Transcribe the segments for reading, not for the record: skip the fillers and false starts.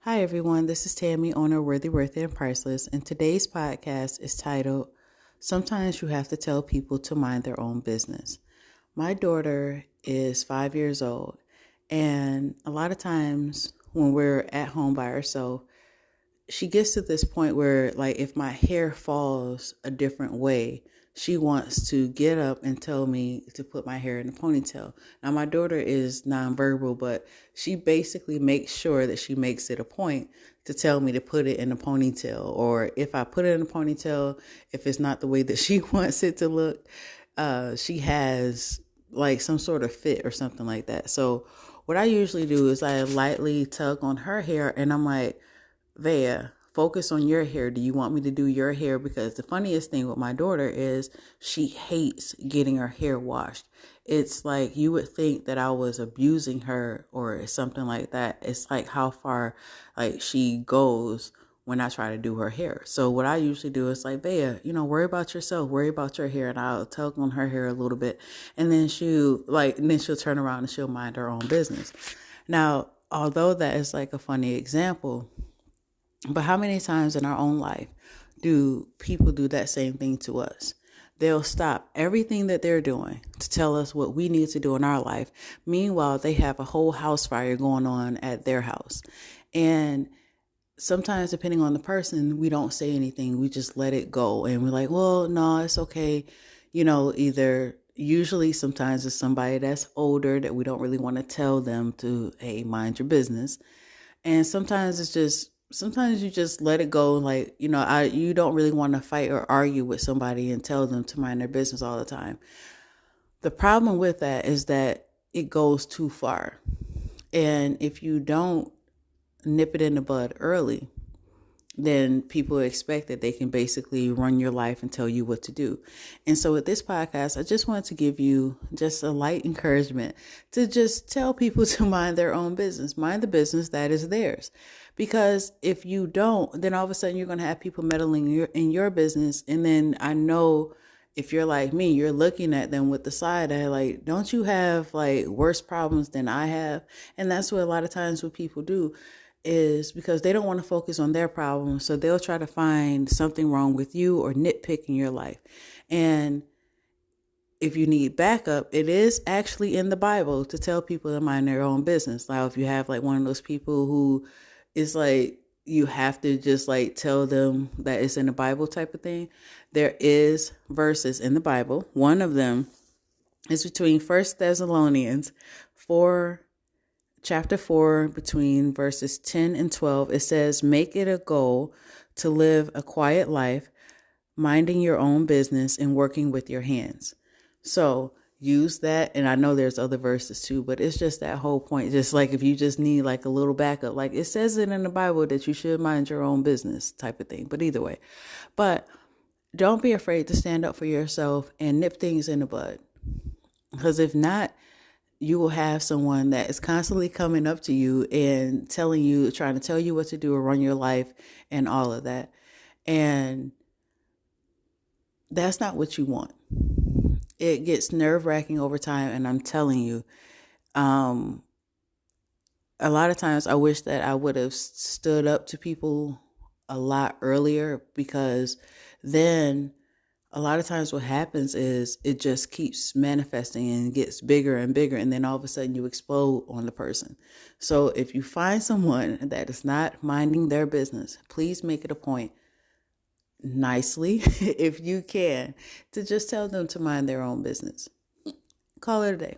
Hi everyone, this is Tammy, owner of Worthyworthitpriceless, and today's podcast is titled, Sometimes You Have to Tell People to Mind Their Own Business. My daughter is 5 years old, and a lot of times when we're at home by ourselves, she gets to this point where, like, if my hair falls a different way, she wants to get up and tell me to put my hair in a ponytail. Now, my daughter is nonverbal, but she basically makes sure that she makes it a point to tell me to put it in a ponytail. Or if I put it in a ponytail, if it's not the way that she wants it to look, she has like some sort of fit or something like that. So what I usually do is I lightly tug on her hair and I'm like, Vea, focus on your hair. Do you want me to do your hair? Because the funniest thing with my daughter is she hates getting her hair washed. It's like you would think that I was abusing her or something like that. It's like how far like she goes when I try to do her hair. So what I usually do is like, Vea, worry about yourself, worry about your hair. And I'll tug on her hair a little bit. And then she'll turn around and she'll mind her own business. Now, although that is like a funny example, but how many times in our own life do people do that same thing to us? They'll stop everything that they're doing to tell us what we need to do in our life. Meanwhile, they have a whole house fire going on at their house. And sometimes, depending on the person, we don't say anything. We just let it go. And we're like, well, no, it's okay. Usually sometimes it's somebody that's older that we don't really want to tell them to, hey, mind your business. And sometimes sometimes you just let it go. Like, you don't really want to fight or argue with somebody and tell them to mind their business all the time. The problem with that is that it goes too far. And if you don't nip it in the bud early, then people expect that they can basically run your life and tell you what to do. And so with this podcast, I just wanted to give you just a light encouragement to just tell people to mind their own business, mind the business that is theirs. Because if you don't, then all of a sudden you're going to have people meddling in your business. And then I know if you're like me, you're looking at them with the side eye, like, don't you have like worse problems than I have? And that's what a lot of times what people do is because they don't want to focus on their problems. So they'll try to find something wrong with you or nitpick in your life. And if you need backup, it is actually in the Bible to tell people to mind their own business. Now, if you have like one of those people who is like, you have to just like tell them that it's in the Bible type of thing, there is verses in the Bible. One of them is between 1 Thessalonians 4, chapter 4, between verses 10 and 12. It says, make it a goal to live a quiet life, minding your own business and working with your hands. So use that. And I know there's other verses too, but it's just that whole point. Just like if you just need like a little backup, like it says it in the Bible that you should mind your own business type of thing. But either way, but don't be afraid to stand up for yourself and nip things in the bud. Because if not, you will have someone that is constantly coming up to you and trying to tell you what to do or run your life and all of that. And that's not what you want. It gets nerve-wracking over time. And I'm telling you, a lot of times I wish that I would have stood up to people a lot earlier, because then a lot of times what happens is it just keeps manifesting and gets bigger and bigger. And then all of a sudden you explode on the person. So if you find someone that is not minding their business, please make it a point, nicely, if you can, to just tell them to mind their own business. Call it a day.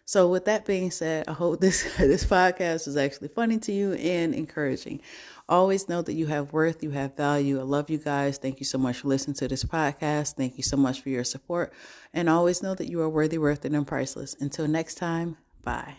So with that being said, I hope this podcast is actually funny to you and encouraging. Always know that you have worth, you have value. I love you guys. Thank you so much for listening to this podcast. Thank you so much for your support. And always know that you are worthy, worth it, and priceless. Until next time, bye.